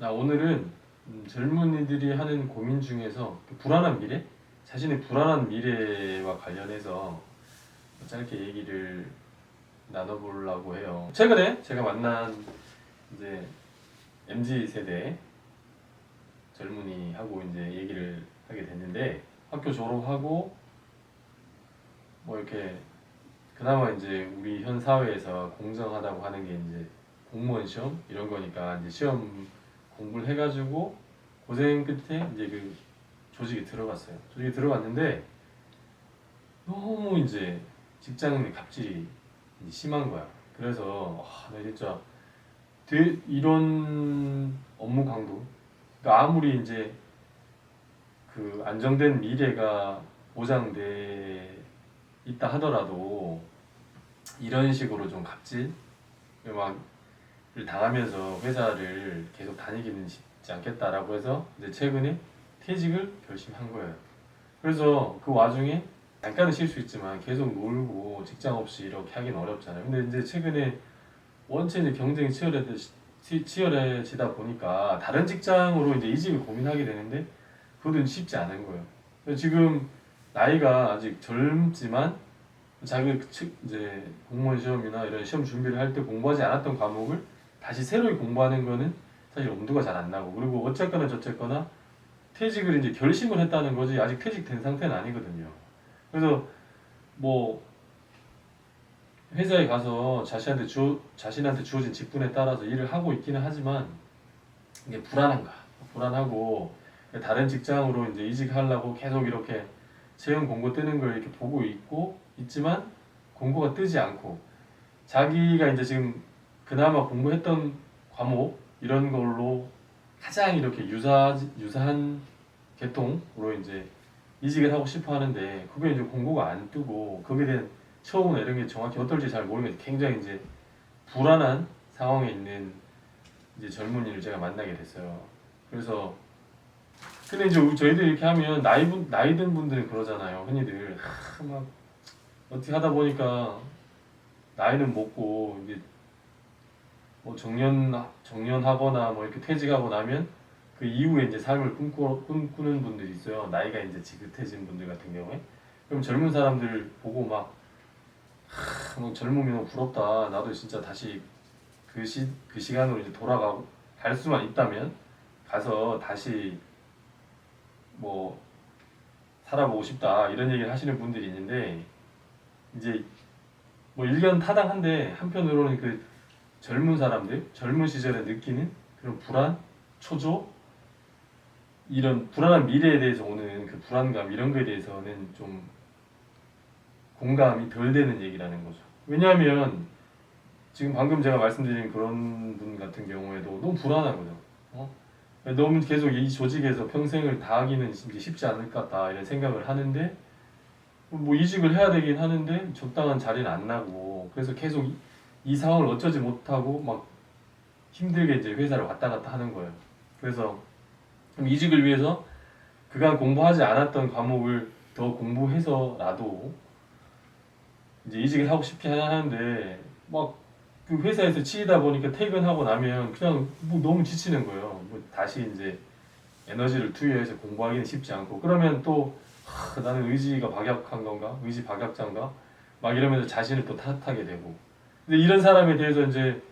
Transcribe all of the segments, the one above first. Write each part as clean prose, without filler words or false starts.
오늘은 젊은이들이 하는 고민 중에서 그 불안한 미래, 자신의 불안한 미래와 관련해서 짧게 얘기를 나눠보려고 해요. 최근에 제가 만난 이제 MZ 세대 젊은이하고 이제 얘기를 하게 됐는데, 학교 졸업하고 뭐 이렇게 그나마 이제 우리 현 사회에서 공정하다고 하는 게 이제 공무원 시험 이런 거니까, 이제 시험 공부를 해가지고 고생 끝에 이제 그 조직에 들어갔어요. 조직에 들어갔는데 너무 이제 직장 갑질이 이제 심한 거야. 그래서 나 진짜 이런 업무 강도, 그러니까 아무리 이제 그 안정된 미래가 보장돼 있다 하더라도 이런 식으로 좀 갑질 막을 당하면서 회사를 계속 다니기는 쉽지 않겠다라고 해서 이제 최근에 퇴직을 결심한 거예요. 그래서 그 와중에 잠깐은 쉴 수 있지만 계속 놀고 직장 없이 이렇게 하긴 어렵잖아요. 근데 이제 최근에 원체 이제 경쟁이 치열해지다 보니까 다른 직장으로 이제 이직을 고민하게 되는데 그것도 쉽지 않은 거예요. 그래서 지금 나이가 아직 젊지만 이제 공무원 시험이나 이런 시험 준비를 할 때 공부하지 않았던 과목을 다시 새로 공부하는 거는 사실 엄두가 잘 안 나고, 그리고 어쨌거나 저쨌거나 퇴직을 이제 결심을 했다는 거지 아직 퇴직된 상태는 아니거든요. 그래서 뭐 회사에 가서 자신한테 주어진 직분에 따라서 일을 하고 있기는 하지만 이게 불안하고 다른 직장으로 이제 이직하려고 계속 이렇게 채용 공고 뜨는 걸 이렇게 보고 있지만 공고가 뜨지 않고, 자기가 이제 지금 그나마 공부했던 과목 이런 걸로 가장 이렇게 유사한 계통으로 이제 이직을 하고 싶어 하는데 그게 이제 공고가 안 뜨고 거기에 대한 처우나 이런 게 정확히 어떨지 잘 모르겠는데 굉장히 이제 불안한 상황에 있는 이제 젊은이를 제가 만나게 됐어요. 그래서 근데 이제 저희들 이렇게 하면 나이 든 분들은 그러잖아요. 흔히들 막 어떻게 하다 보니까 나이는 먹고 이게 뭐 정년하거나 뭐 이렇게 퇴직하고 나면 그 이후에 이제 삶을 꿈꾸는 분들이 있어요. 나이가 이제 지긋해진 분들 같은 경우에. 그럼 젊은 사람들 보고 막 젊으면 너무 부럽다. 나도 진짜 다시 그 시간으로 이제 돌아가고 갈 수만 있다면 가서 다시 뭐 살아보고 싶다 이런 얘기를 하시는 분들이 있는데, 이제 뭐 일견 타당한데 한편으로는 그 젊은 시절에 느끼는 그런 불안, 초조, 이런 불안한 미래에 대해서 오는 그 불안감 이런 거에 대해서는 좀 공감이 덜 되는 얘기라는 거죠. 왜냐하면 지금 방금 제가 말씀드린 그런 분 같은 경우에도 너무 불안하거든요. 너무 계속 이 조직에서 평생을 다하기는 쉽지 않을 것 같다 이런 생각을 하는데, 뭐 이직을 해야 되긴 하는데 적당한 자리는 안 나고, 그래서 계속 이 상황을 어쩌지 못하고 막 힘들게 이제 회사를 왔다 갔다 하는 거예요. 그래서 이직을 위해서 그간 공부하지 않았던 과목을 더 공부해서라도 이제 이직을 하고 싶긴 하는데 막 그 회사에서 치이다 보니까 퇴근하고 나면 그냥 뭐 너무 지치는 거예요. 뭐 다시 이제 에너지를 투여해서 공부하기는 쉽지 않고, 그러면 또 나는 의지가 박약한 건가? 의지 박약자인가? 막 이러면서 자신을 또 탓하게 되고. 근데 이런 사람에 대해서 이제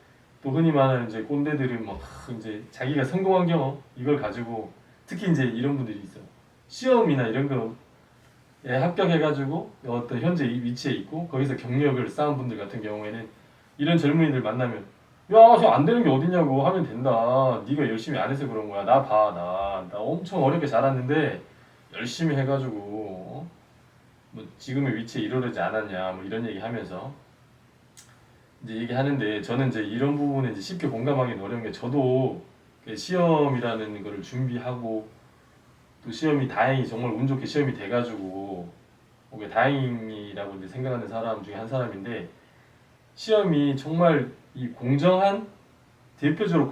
또 흔히 말하는 이제 꼰대들은 막 이제 자기가 성공한 경험 이걸 가지고, 특히 이제 이런 분들이 있어. 시험이나 이런 거에 합격해가지고 어떤 현재 이 위치에 있고 거기서 경력을 쌓은 분들 같은 경우에는 이런 젊은이들 만나면 야, 안 되는 게 어딨냐고 하면 된다. 네가 열심히 안 해서 그런 거야. 나 봐, 나 엄청 어렵게 자랐는데 열심히 해가지고 뭐 지금의 위치에 이르지 않았냐, 뭐 이런 얘기 하면서 이제 얘기하는데, 저는 이제 이런 부분에 이제 쉽게 공감하기는 어려운 게, 저도 시험이라는 거를 준비하고 또 시험이 다행히 정말 운 좋게 시험이 돼가지고 그게 다행이라고 이제 생각하는 사람 중에 한 사람인데, 시험이 정말 이 대표적으로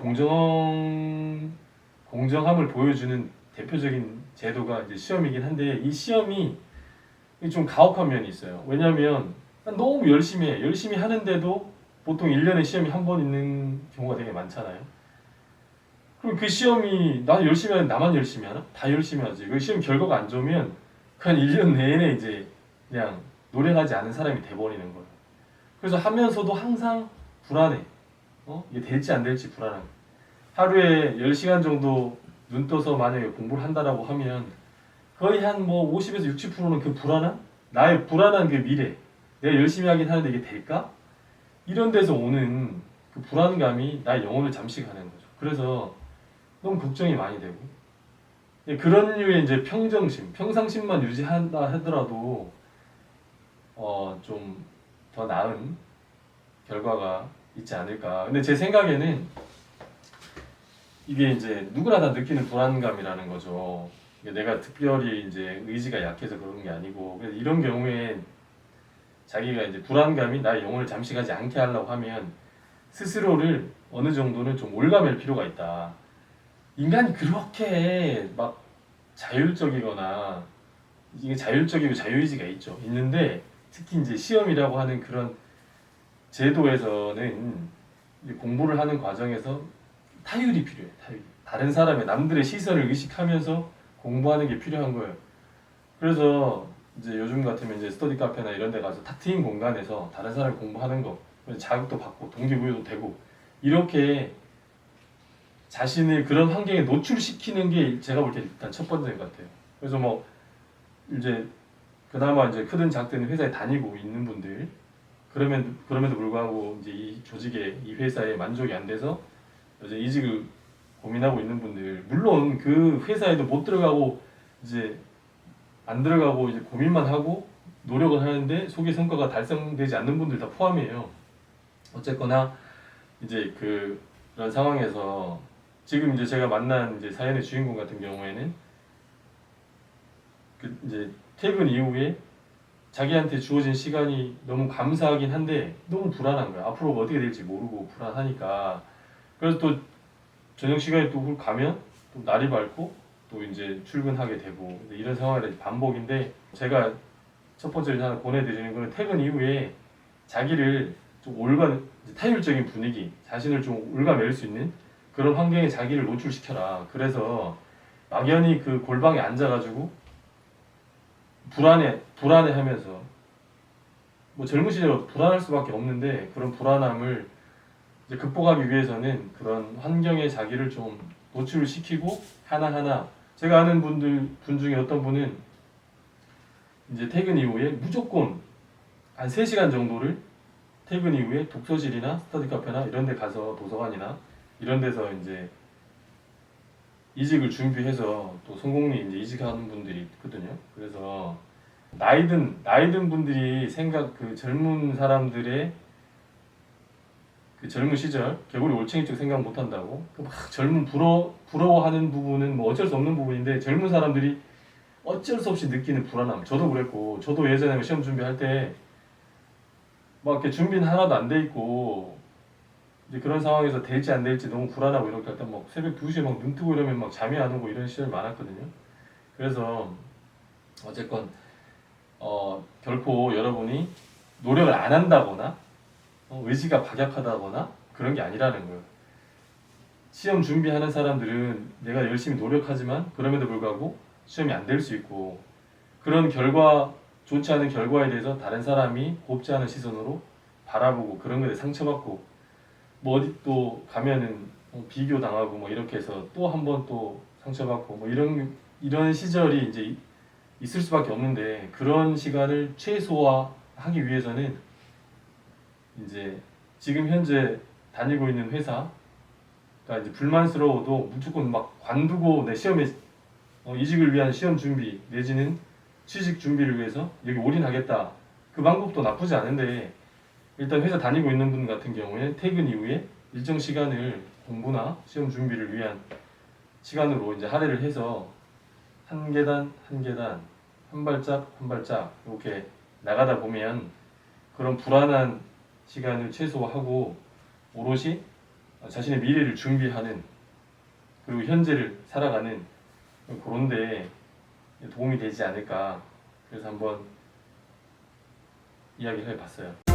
공정함을 보여주는 대표적인 제도가 이제 시험이긴 한데, 이 시험이 좀 가혹한 면이 있어요. 왜냐하면 너무 열심히 하는데도 보통 1년에 시험이 한 번 있는 경우가 되게 많잖아요. 그럼 그 시험이 나 열심히 하는 나만 열심히 하나? 다 열심히 하지. 그 시험 결과가 안 좋으면 그냥 1년 내내 이제 그냥 노력하지 않은 사람이 돼버리는 거야. 그래서 하면서도 항상 불안해. 이게 될지 안 될지 불안한 거야. 하루에 10시간 정도 눈 떠서 만약에 공부를 한다라고 하면 거의 한 뭐 50에서 60%는 그 불안한 나의 불안한 그 미래 내가 열심히 하긴 하는데 이게 될까? 이런 데서 오는 그 불안감이 나의 영혼을 잠식하는 거죠. 그래서 너무 걱정이 많이 되고 그런 류의 이제 평정심, 평상심만 유지한다 하더라도 좀 더 나은 결과가 있지 않을까. 근데 제 생각에는 이게 이제 누구나 다 느끼는 불안감이라는 거죠. 이게 내가 특별히 이제 의지가 약해서 그런 게 아니고, 그래서 이런 경우에 자기가 이제 불안감이 나의 영혼을 잠식하지 않게 하려고 하면 스스로를 어느 정도는 좀 올가맬 필요가 있다. 인간이 그렇게 막 자율적이거나 이게 자율적이고 자유의지가 있죠. 있는데 특히 이제 시험이라고 하는 그런 제도에서는 이제 공부를 하는 과정에서 타율이 필요해. 타율. 다른 사람의 남들의 시선을 의식하면서 공부하는 게 필요한 거예요. 그래서 이제 요즘 같으면 이제 스터디 카페나 이런 데 가서 탁 트인 공간에서 다른 사람이 공부하는 거 자극도 받고 동기부여도 되고 이렇게 자신을 그런 환경에 노출시키는 게 제가 볼 때 일단 첫 번째인 것 같아요. 그래서 뭐 이제 그나마 이제 크든 작든 회사에 다니고 있는 분들 그럼에도 불구하고 이제 이 조직에 이 회사에 만족이 안 돼서 이제 이직을 고민하고 있는 분들 물론 그 회사에도 못 들어가고 이제 안 들어가고 이제 고민만 하고 노력을 하는데 속의 성과가 달성되지 않는 분들 다 포함이에요. 어쨌거나 이제 그런 상황에서 지금 이제 제가 만난 이제 사연의 주인공 같은 경우에는 그 이제 퇴근 이후에 자기한테 주어진 시간이 너무 감사하긴 한데 너무 불안한 거야. 앞으로가 어떻게 될지 모르고 불안하니까. 그래서 또 저녁 시간에 또 가면 또 날이 밝고 또 이제 출근하게 되고 이런 상황이 반복인데 제가 첫 번째로 하나 보내드리는 거는 퇴근 이후에 자기를 좀 타율적인 분위기, 자신을 좀 올가맬 수 있는 그런 환경에 자기를 노출시켜라. 그래서 막연히 그 골방에 앉아가지고 불안해하면서 뭐 젊은 시절 불안할 수밖에 없는데 그런 불안함을 이제 극복하기 위해서는 그런 환경에 자기를 좀 노출을 시키고 하나하나 제가 아는 분 중에 어떤 분은 이제 퇴근 이후에 무조건 한 3시간 정도를 퇴근 이후에 독서실이나 스터디 카페나 이런 데 가서 도서관이나 이런 데서 이제 이직을 준비해서 또 성공리 이제 이직하는 분들이 있거든요. 그래서 나이든 분들이 그 젊은 사람들의 그 젊은 시절 개구리 올챙이 쪽 생각 못 한다고 막 부러워하는 부분은 뭐 어쩔 수 없는 부분인데 젊은 사람들이 어쩔 수 없이 느끼는 불안함 저도 그랬고 저도 예전에 시험 준비할 때 막 이렇게 준비는 하나도 안 돼 있고 이제 그런 상황에서 될지 안 될지 너무 불안하고 이렇게 할 때 막 새벽 2시에 막 눈 뜨고 이러면 막 잠이 안 오고 이런 시절 많았거든요. 그래서 어쨌건 결코 여러분이 노력을 안 한다거나 의지가 박약하다거나 그런 게 아니라는 거예요. 시험 준비하는 사람들은 내가 열심히 노력하지만 그럼에도 불구하고 시험이 안 될 수 있고 그런 좋지 않은 결과에 대해서 다른 사람이 곱지 않은 시선으로 바라보고 그런 거에 상처받고 뭐 어디 또 가면은 비교 당하고 뭐 이렇게 해서 또 한 번 또 상처받고 뭐 이런 시절이 이제 있을 수밖에 없는데 그런 시간을 최소화하기 위해서는 이제 지금 현재 다니고 있는 회사가 이제 불만스러워도 무조건 막 관두고 내 시험에 이직을 위한 시험 준비 내지는 취직 준비를 위해서 여기 올인하겠다. 그 방법도 나쁘지 않은데 일단 회사 다니고 있는 분 같은 경우에 퇴근 이후에 일정 시간을 공부나 시험 준비를 위한 시간으로 이제 할애를 해서 한 계단 한 계단 한 발짝 한 발짝 이렇게 나가다 보면 그런 불안한 시간을 최소화하고 오롯이 자신의 미래를 준비하는 그리고 현재를 살아가는 그런 데 도움이 되지 않을까 그래서 한번 이야기를 해봤어요.